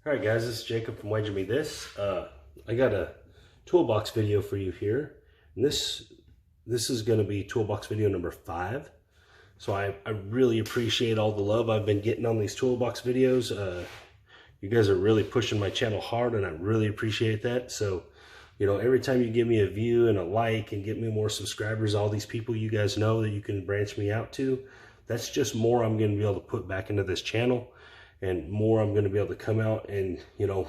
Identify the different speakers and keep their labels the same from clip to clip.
Speaker 1: Alright guys, this is Jacob from Wager Me This. I got a toolbox video for you here. And this is going to be toolbox video number 5. So I really appreciate all the love I've been getting on these toolbox videos. You guys are really pushing my channel hard and I really appreciate that. So, you know, every time you give me a view and a like and get me more subscribers, all these people you guys know that you can branch me out to, that's just more I'm going to be able to put back into this channel. And more I'm going to be able to come out and, you know,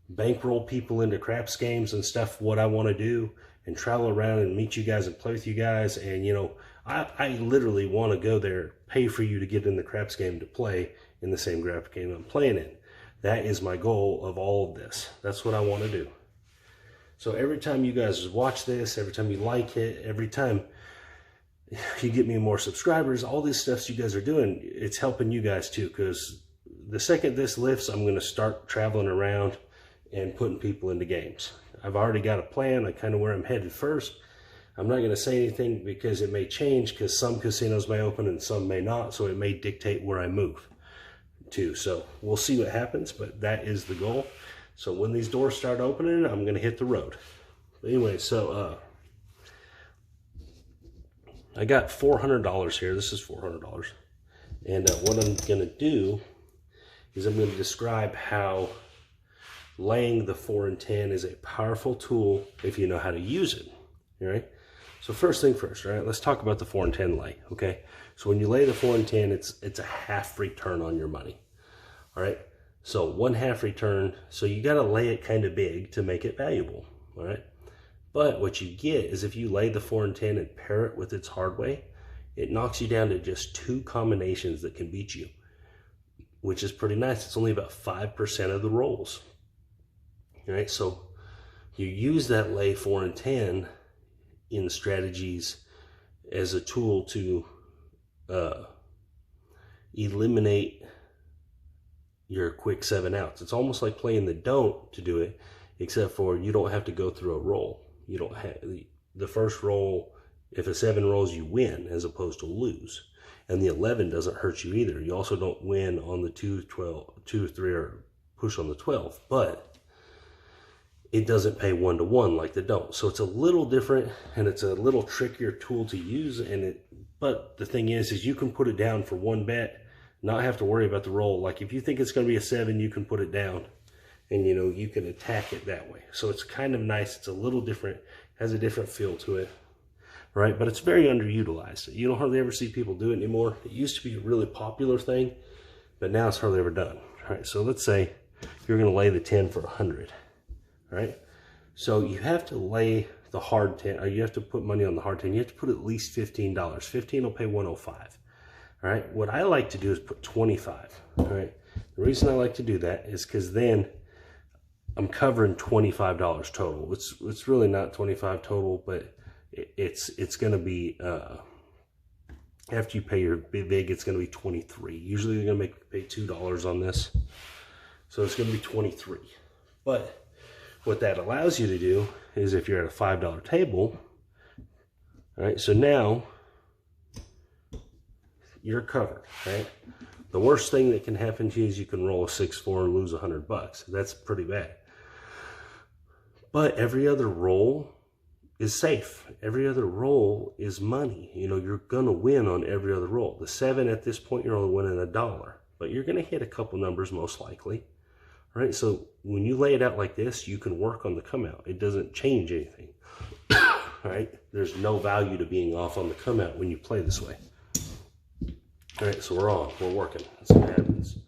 Speaker 1: bankroll people into craps games and stuff, what I want to do, and travel around and meet you guys and play with you guys. And, you know, I literally want to go there, pay for you to get in the craps game to play in the same craps game I'm playing in. That is my goal of all of this. That's what I want to do. So every time you guys watch this, every time you like it, every time you get me more subscribers, all this stuff you guys are doing, it's helping you guys too, because the second this lifts, I'm going to start traveling around and putting people into games. I've already got a plan. I kind of where I'm headed first. I'm not going to say anything because it may change, because some casinos may open and some may not, so it may dictate where I move to. So we'll see what happens, but that is the goal. So when these doors start opening, I'm going to hit the road. But anyway, so I got $400 here. This is $400. And what I'm going to do is I'm going to describe how laying the 4 and 10 is a powerful tool if you know how to use it. All right. So first thing first, all right, let's talk about the 4 and 10 lay. Okay. So when you lay the 4 and 10, it's a half return on your money. All right. So 1/2 return. So you got to lay it kind of big to make it valuable. All right. But what you get is if you lay the 4 and 10 and pair it with its hard way, it knocks you down to just 2 combinations that can beat you, which is pretty nice. It's only about 5% of the rolls. All right, so you use that lay 4 and 10 in strategies as a tool to eliminate your quick 7 outs. It's almost like playing the don't to do it, except for you don't have to go through a roll. You don't have the first roll. If a 7 rolls, you win as opposed to lose. And the 11 doesn't hurt you either. You also don't win on the 2, 12, 2, 3, or push on the 12. But it doesn't pay 1-to-1 like the don't. So it's a little different, and it's a little trickier tool to use. But the thing is you can put it down for 1 bet, not have to worry about the roll. Like if you think it's going to be a 7, you can put it down, and you know you can attack it that way. So it's kind of nice. It's a little different, has a different feel to it. Right, but it's very underutilized. You don't hardly ever see people do it anymore. It used to be a really popular thing, but now it's hardly ever done. All right, so let's say you're going to lay the 10 for 100. All right, so you have to lay the hard 10, or you have to put money on the hard 10. You have to put at least $15. 15 will pay 105. All right, what I like to do is put 25. All right, the reason I like to do that is because then I'm covering $25 total. It's really not 25 total, but it's going to be, after you pay your big, it's going to be 23. Usually they're going to pay $2 on this. So it's going to be 23. But what that allows you to do is if you're at a $5 table, all right, so now you're covered, right? The worst thing that can happen to you is you can roll a 6-4 and lose $100. That's pretty bad. But every other roll is safe. Every other roll is money. You know, you're going to win on every other roll. The 7 at this point, you're only winning $1, but you're going to hit a couple numbers most likely. All right, so when you lay it out like this, you can work on the come out. It doesn't change anything. All right, there's no value to being off on the come out when you play this way. All right, so we're on. We're working. Let's see what happens.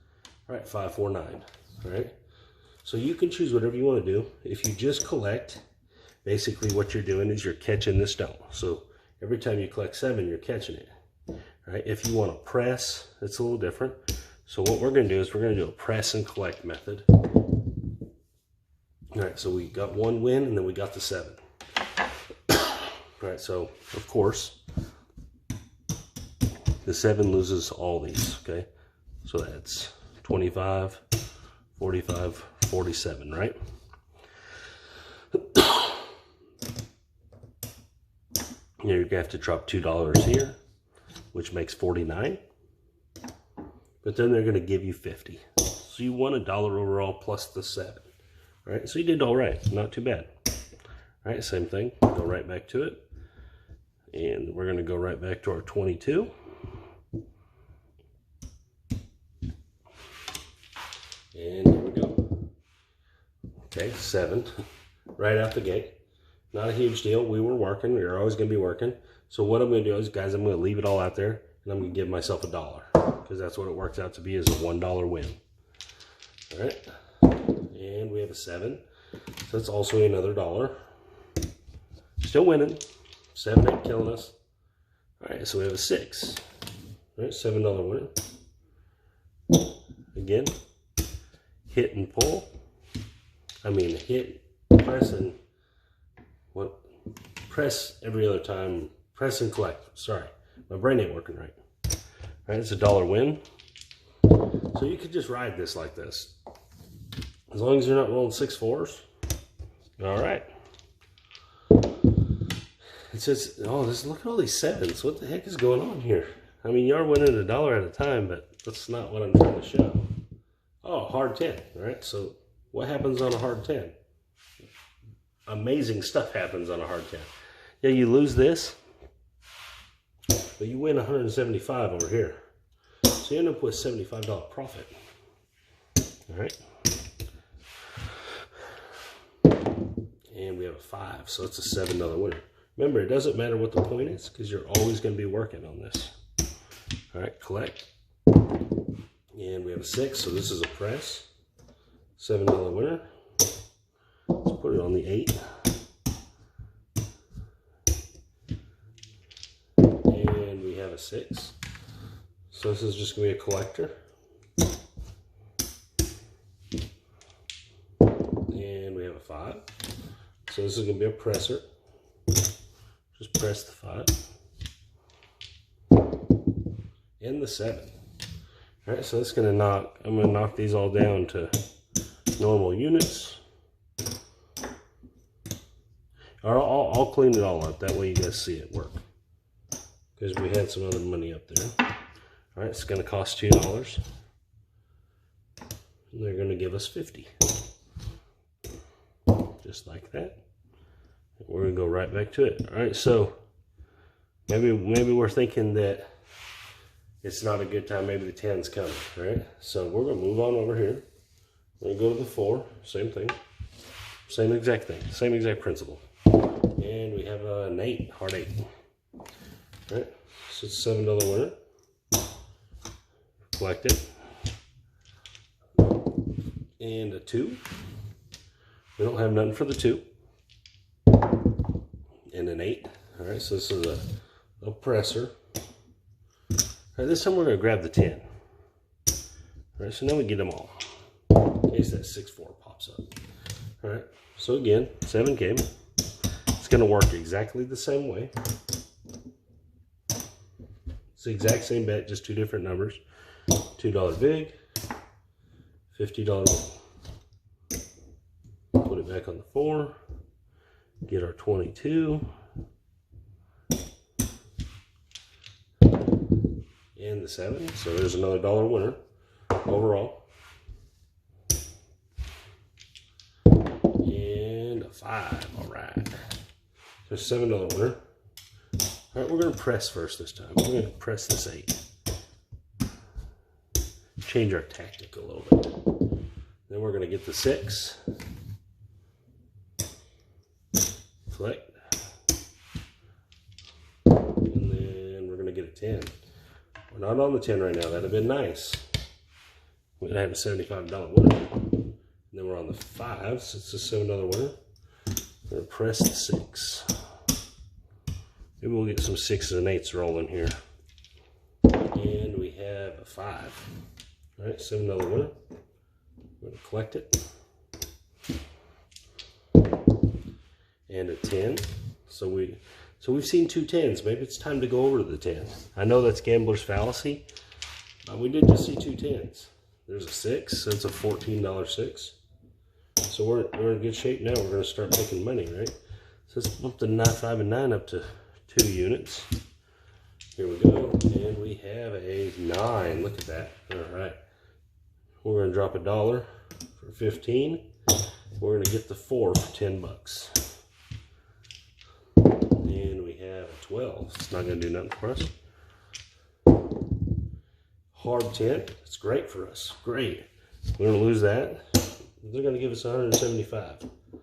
Speaker 1: All right, 5, 4, 9. All right, so you can choose whatever you want to do. If you just collect, basically what you're doing is you're catching this don't. So every time you collect 7, you're catching it. All right, if you want to press, it's a little different. So what we're going to do is we're going to do a press and collect method. All right, so we got 1 win and then we got the 7. All right, so of course the 7 loses all these, okay? So that's 25, 45, 47, right? You're going to have to drop $2 here, which makes 49. But then they're going to give you 50. So you won $1 overall plus the 7. All right, so you did all right, not too bad. All right, same thing, go right back to it. And we're gonna go right back to our 22. And here we go. Okay, 7, right out the gate. Not a huge deal, we were working, we were always gonna be working. So what I'm gonna do is, guys, I'm gonna leave it all out there and I'm gonna give myself $1, because that's what it works out to be, is a $1 win. All right, and we have a 7, so that's also another $1. Still winning, 7 ain't killing us. All right, so we have a 6, all right, $7 winner. Again, hit and pull. I mean, hit, press, and what? Press every other time. Press and collect. Sorry, my brain ain't working right. All right, it's a $1 win. So you could just ride this like this, as long as you're not rolling 6 4s. All right. It says, oh, look at all these 7s. What the heck is going on here? I mean, you are winning $1 at a time, but that's not what I'm trying to show. Oh, hard 10. All right, so what happens on a hard 10? Amazing stuff happens on a hard 10. Yeah, you lose this, but you win 175 over here. So you end up with $75 profit. All right. And we have a 5, so it's a $7 winner. Remember, it doesn't matter what the point is, because you're always going to be working on this. All right, collect. And we have a 6, so this is a press. $7 winner. Let's put it on the 8. And we have a 6. So this is just going to be a collector. And we have a 5. So this is going to be a presser. Just press the 5. And the 7. All right, so that's going to knock, I'm going to knock these all down to normal units. Or I'll clean it all up. That way you guys see it work. Because we had some other money up there. All right, it's going to cost $2. And they're going to give us 50. Just like that. We're going to go right back to it. All right, so maybe we're thinking that it's not a good time. Maybe the 10's coming. All right, so we're going to move on over here. We're going to go to the 4. Same thing. Same exact thing. Same exact principle. And we have an 8, hard 8. All right, so it's a $7 winner. Collect it. And a 2. We don't have nothing for the 2. And an 8. All right, so this is a presser. All right, this time we're going to grab the 10. All right, so now we get them all. In case that 6-4 pops up. All right, so again, 7 came. It's going to work exactly the same way. It's the exact same bet, just 2 different numbers. $2 big, $50. Put it back on the 4. Get our 22. And the 7. So there's another $1 winner overall. And a 5. All right. So $7 winner. All right, we're going to press first this time. We're going to press this 8. Change our tactic a little bit. Then we're going to get the 6. Select. And then we're going to get a 10. We're not on the 10 right now. That'd have been nice. We'd have a $75 winner. And then we're on the 5, so it's a $7 winner. We're going to press the 6. Maybe we'll get some 6s and 8s rolling here. And we have a 5. All right, $7 winner. We're going to collect it. And a 10. So we've seen 2 10s. Maybe it's time to go over to the 10. I know that's gambler's fallacy. We did just see 2 10s. There's a 6, so it's a $14 6. So we're in good shape now. We're going to start making money, right? So let's bump the 5 and 9 up to 2 units. Here we go, and we have a 9. Look at that. All right. We're going to drop $1 for 15. We're going to get the 4 for 10 bucks. And we have a 12. It's not going to do nothing for us. Hard 10. It's great for us. Great. We're going to lose that. They're going to give us 175. All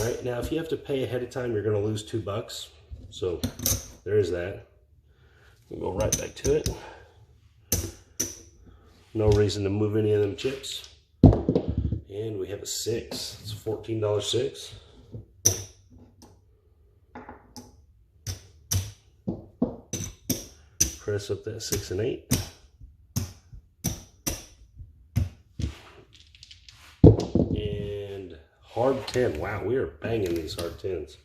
Speaker 1: right. Now, if you have to pay ahead of time, you're going to lose $2. So there is that. We'll go right back to it. No reason to move any of them chips. And we have a 6. It's a $14 6. Press up that 6 and 8. And hard 10. Wow, we are banging these hard 10s.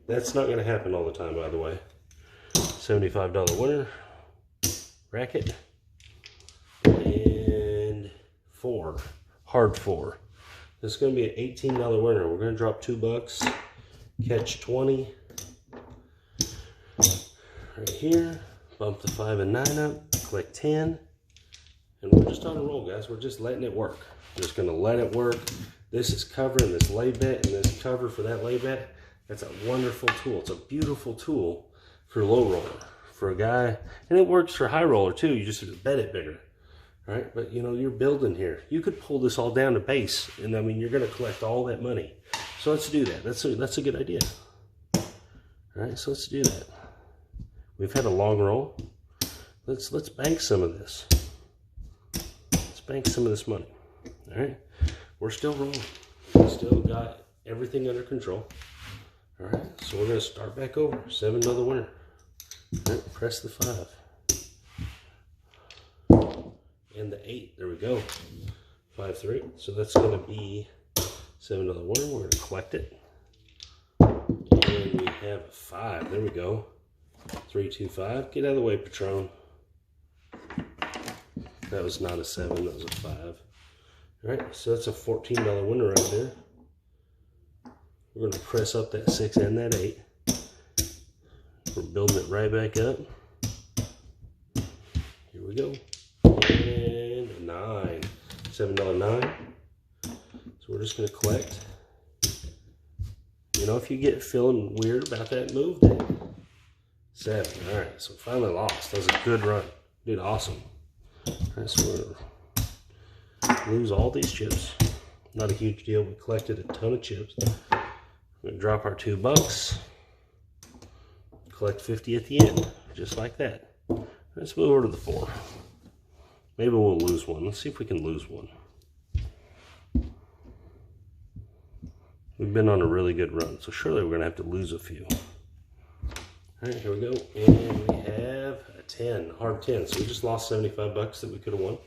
Speaker 1: That's not going to happen all the time, by the way. $75 winner. Racket. And 4. Hard 4. This is going to be an $18 winner. We're going to drop $2. Catch 20. Right here. Bump the 5 and 9 up. Click 10. And we're just on a roll, guys. We're just letting it work. Just going to let it work. This is covering this lay bet and this cover for that lay bet. That's a wonderful tool. It's a beautiful tool for low roller. For a guy, and it works for high roller too. You just have to bet it bigger. Right? But you know, you're building here. You could pull this all down to base, and I mean, you're going to collect all that money. So let's do that. That's a good idea. All right, so let's do that. We've had a long roll. Let's bank some of this. Let's bank some of this money. All right, we're still rolling. We still got everything under control. All right, so we're going to start back over. $7 winner. All right, press the 5. And the 8, there we go. 5, 3. So that's going to be $7 winner. We're going to collect it. And we have a 5. There we go. 3, 2, 5. Get out of the way, Patron. That was not a 7. That was a 5. All right, so that's a $14 winner right there. We're going to press up that 6 and that 8. We're building it right back up. Here we go. And a 9. $7 9. So we're just going to collect. You know, if you get feeling weird about that move, then 7. All right, so finally lost. That was a good run. Did awesome. All right, so we're going to lose all these chips. Not a huge deal. We collected a ton of chips. We're going to drop our $2. Collect 50 at the end, just like that. Let's move over to the 4. Maybe we'll lose one. Let's see if we can lose one. We've been on a really good run, so surely we're going to have to lose a few. All right, here we go. And we have a 10, hard 10. So we just lost $75 that we could have won.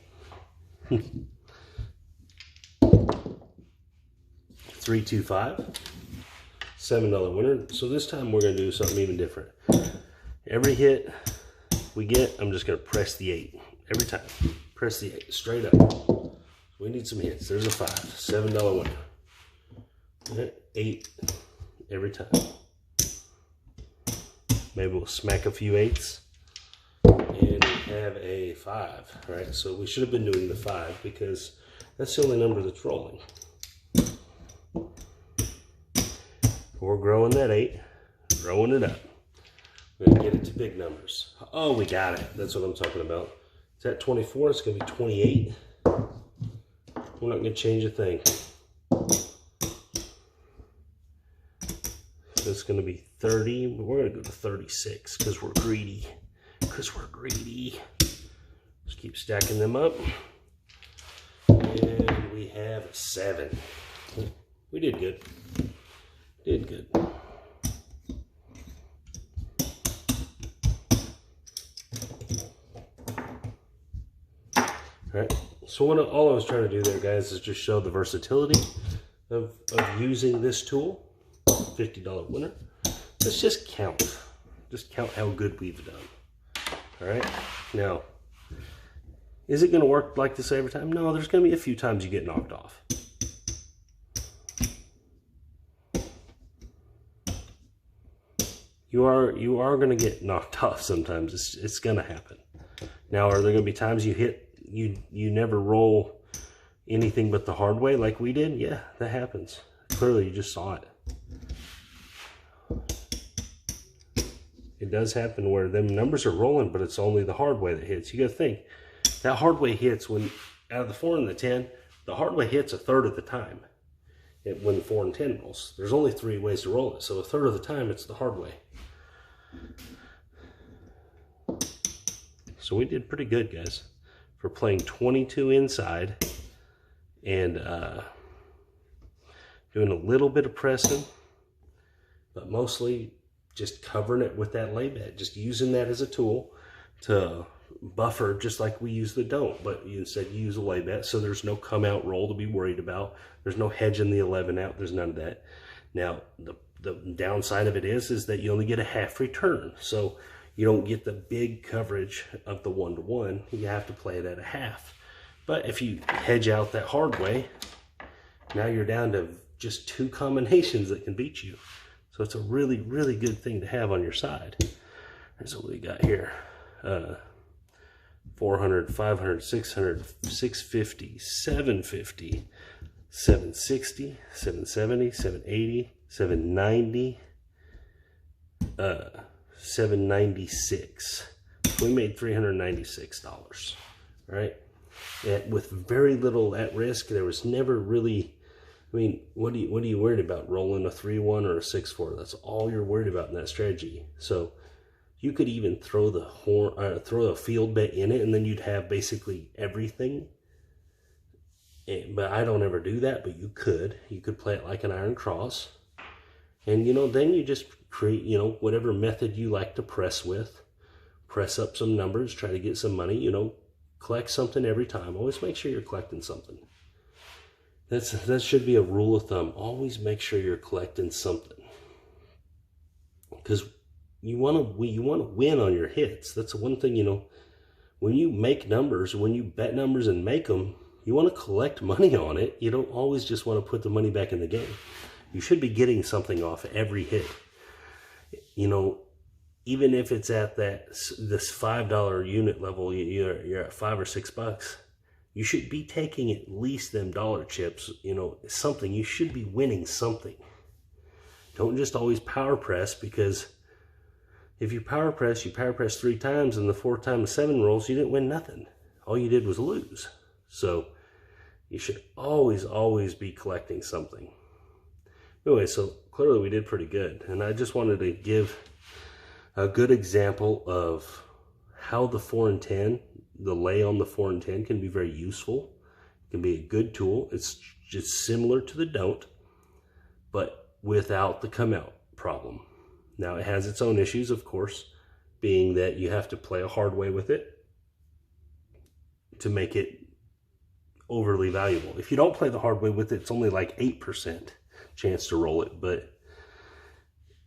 Speaker 1: 3, 2, 5. $7 winner. So this time we're going to do something even different. Every hit we get, I'm just going to press the 8. Every time. Press the 8 straight up. We need some hits. There's a 5. $7 winner. Okay, 8 every time. Maybe we'll smack a few 8s. And we have a 5. Right? So we should have been doing the 5 because that's the only number that's rolling. We're growing that 8, growing it up. We're going to get it to big numbers. Oh, we got it. That's what I'm talking about. It's at 24. It's going to be 28. We're not going to change a thing. So it's going to be 30. We're going to go to 36 because we're greedy. Just keep stacking them up. And we have a 7. We did good. Did good. All right. So all I was trying to do there, guys, is just show the versatility of using this tool. $50 winner. Let's just count. Just count how good we've done. All right. Now, is it going to work like this every time? No, there's going to be a few times you get knocked off. You are going to get knocked off sometimes. It's going to happen. Now, are there going to be times you hit, you never roll anything but the hard way like we did, yeah, that happens. Clearly, you just saw it. It does happen where them numbers are rolling, but it's only the hard way that hits. You got to think, that hard way hits when, out of the 4 and the 10, the hard way hits a third of the time when the 4 and 10 rolls. There's only 3 ways to roll it, so a third of the time it's the hard way. So we did pretty good, guys, for playing 22 inside and doing a little bit of pressing, but mostly just covering it with that lay bet, just using that as a tool to buffer, just like we use the don't, but instead you use a lay bet, so there's no come out roll to be worried about. There's no hedging the 11 out. There's none of that. Now, the downside of it is that you only get a half return, so you don't get the big coverage of the 1-to-1. You have to play it at a half. But if you hedge out that hard way, now you're down to just 2 combinations that can beat you. So it's a really, really good thing to have on your side. Here's what we got here. 400, 500, 600, 650, 750, 760, 770, 780, 790, 796. We made $396, right? And with very little at risk. There was never really, I mean, what are you worried about? Rolling a 3-1 or a 6-4? That's all you're worried about in that strategy. So you could even throw the field bet in it, and then you'd have basically everything. But I don't ever do that. But you could play it like an iron cross, and then you just create whatever method you like to press with. Press up some numbers, try to get some money. Collect something every time. Always make sure you're collecting something. That should be a rule of thumb. Always make sure you're collecting something, because you want to win on your hits. That's the one thing, when you make numbers, when you bet numbers and make them, you want to collect money on it. You don't always just want to put the money back in the game. You should be getting something off every hit. Even if it's at this $5 unit level, you're at $5 or $6. You should be taking at least them dollar chips, something. You should be winning something. Don't just always power press, because if you power press 3 times, and the 4th time the 7 rolls, you didn't win nothing. All you did was lose. So you should always be collecting something. Anyway, so clearly we did pretty good. And I just wanted to give a good example of how the 4 and 10, the lay on the 4 and 10 can be very useful. It can be a good tool. It's just similar to the don't, but without the come out problem. Now, it has its own issues, of course, being that you have to play a hard way with it to make it overly valuable. If you don't play the hard way with it, it's only like 8% chance to roll it, but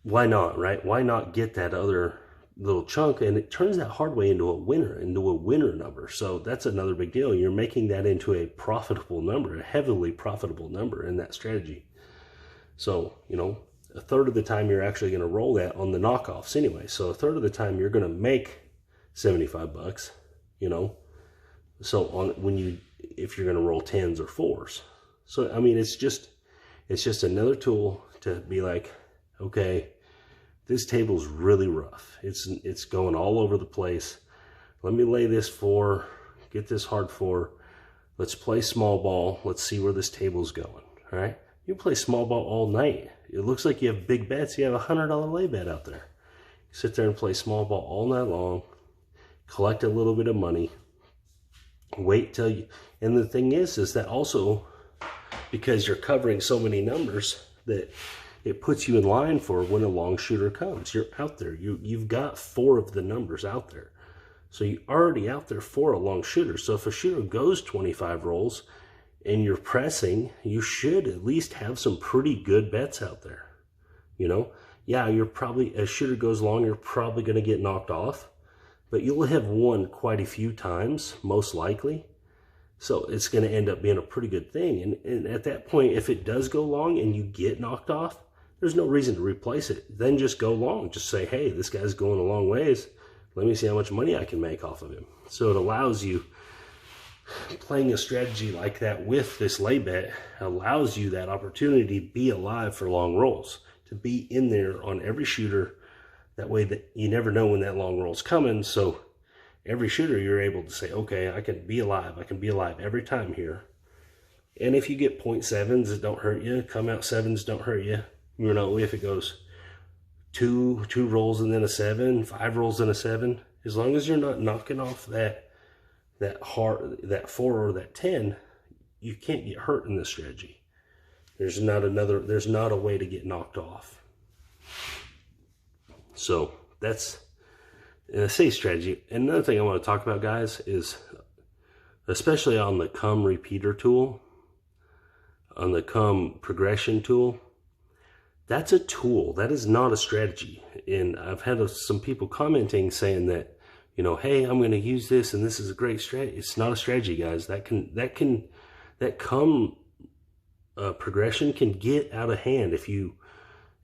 Speaker 1: why not, right? Why not get that other little chunk? And it turns that hard way into a winner number. So that's another big deal. You're making that into a profitable number, a heavily profitable number in that strategy. So, a third of the time you're actually going to roll that on the knockoffs anyway. So a third of the time you're going to make $75, So if you're going to roll 10s or 4s. So I mean, it's just another tool to be like, okay, this table's really rough. It's going all over the place. Let me lay this 4, get this hard 4. Let's play small ball. Let's see where this table's going. All right. You play small ball all night. It looks like you have big bets. You have a $100 lay bet out there. You sit there and play small ball all night long, collect a little bit of money, wait till you, and the thing is that also, because you're covering so many numbers, that it puts you in line for when a long shooter comes. You're out there. You've got 4 of the numbers out there. So you're already out there for a long shooter. So if a shooter goes 25 rolls, and you're pressing, you should at least have some pretty good bets out there. Yeah, you're probably, as shooter goes long, you're probably going to get knocked off, but you'll have won quite a few times, most likely. So it's going to end up being a pretty good thing. And at that point, if it does go long and you get knocked off, there's no reason to replace it. Then just go long. Just say, hey, this guy's going a long ways. Let me see how much money I can make off of him. So it allows you playing a strategy like that with this lay bet allows you that opportunity to be alive for long rolls, to be in there on every shooter. That way that you never know when that long roll's coming. So every shooter you're able to say, okay, I can be alive. I can be alive every time here. And if you get 0.7s, it don't hurt you. Come out 7s don't hurt you. You know, if it goes two rolls and then a 7, 5 rolls and a 7, as long as you're not knocking off that 4 or that 10, you can't get hurt in this strategy. There's not a way to get knocked off. So that's a safe strategy. And another thing I want to talk about, guys, is especially on the come repeater tool, on the come progression tool, that's a tool. That is not a strategy. And I've had some people commenting saying that, you know, hey, I'm going to use this and this is a great strategy. It's not a strategy, guys. That come progression can get out of hand if you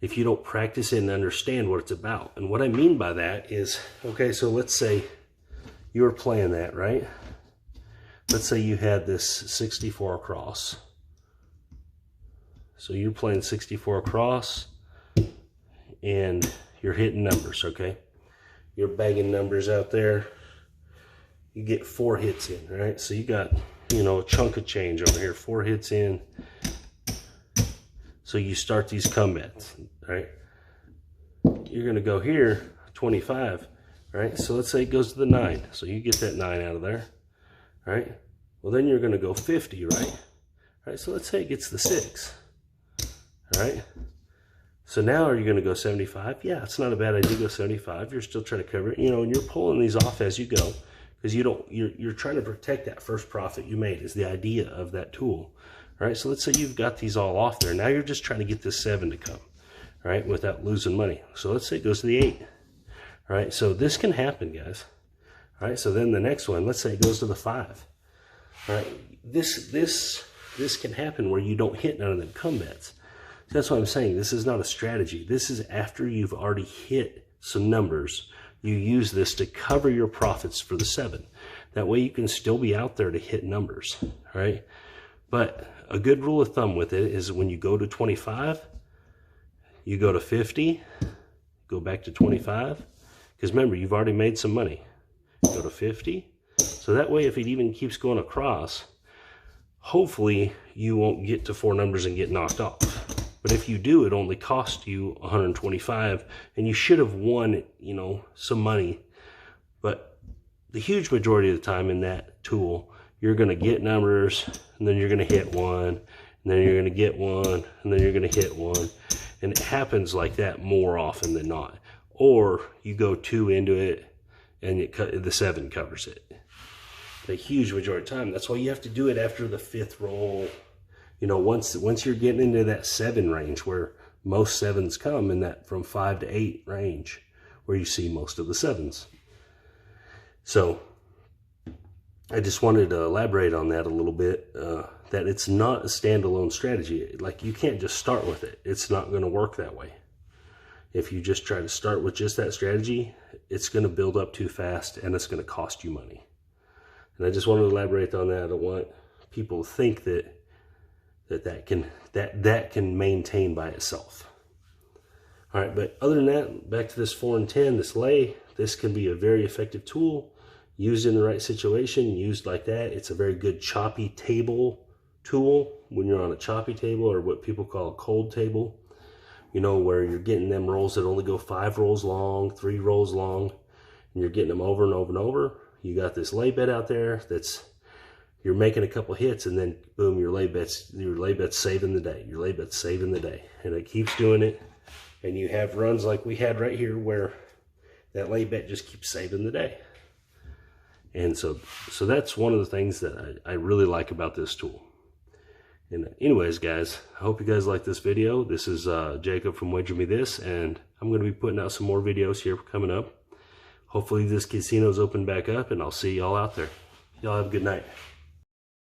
Speaker 1: don't practice it and understand what it's about. And what I mean by that is, okay, so let's say you were playing that, right? Let's say you had this 64 across. So you're playing 64 across and you're hitting numbers, okay? You're bagging numbers out there. You get 4 hits in, right? So you got, you know, a chunk of change over here, 4 hits in. So you start these combats, right? You're gonna go here, 25, right? So let's say it goes to the 9. So you get that 9 out of there, right? Well, then you're gonna go 50, right? Right, so let's say it gets the 6, all right? So now are you gonna go 75? Yeah, it's not a bad idea to go 75. You're still trying to cover it, you know, and you're pulling these off as you go, because you're trying to protect that first profit you made is the idea of that tool. All right, so let's say you've got these all off there. Now you're just trying to get this 7 to come, all right, without losing money. So let's say it goes to the 8, all right? So this can happen, guys. All right, so then the next one, let's say it goes to the 5, all right? This can happen where you don't hit none of them combats. So that's what I'm saying. This is not a strategy. This is after you've already hit some numbers. You use this to cover your profits for the 7. That way you can still be out there to hit numbers, all right? But a good rule of thumb with it is when you go to 25, you go to 50, go back to 25, because remember, you've already made some money. Go to 50. So that way, if it even keeps going across, hopefully you won't get to 4 numbers and get knocked off. But if you do, it only cost you 125, and you should have won, you know, some money. But the huge majority of the time in that tool, you're going to get numbers, and then you're going to hit 1, and then you're going to get 1, and then you're going to hit 1. And it happens like that more often than not. Or you go 2 into it, and the 7 covers it. The huge majority of the time. That's why you have to do it after the 5th roll. You know, once you're getting into that 7 range, where most 7s come, in that from 5 to 8 range, where you see most of the 7s. So I just wanted to elaborate on that a little bit, that it's not a standalone strategy. Like, you can't just start with it. It's not going to work that way. If you just try to start with just that strategy, it's going to build up too fast and it's going to cost you money. And I just wanted to elaborate on that. I don't want people to think that can maintain by itself. All right, but other than that, back to this 4 and 10, this lay, this can be a very effective tool. Used in the right situation, used like that. It's a very good choppy table tool when you're on a choppy table, or what people call a cold table. You know, where you're getting them rolls that only go 5 rolls long, 3 rolls long, and you're getting them over and over and over. You got this lay bet out there you're making a couple hits, and then boom, your lay bet's saving the day. Your lay bet's saving the day, and it keeps doing it. And you have runs like we had right here where that lay bet just keeps saving the day. And so that's one of the things that I really like about this tool. And anyways, guys, I hope you guys like this video. This is Jacob from Wager Me This, and I'm going to be putting out some more videos here coming up. Hopefully this casino's open back up, and I'll see y'all out there. Y'all have a good night.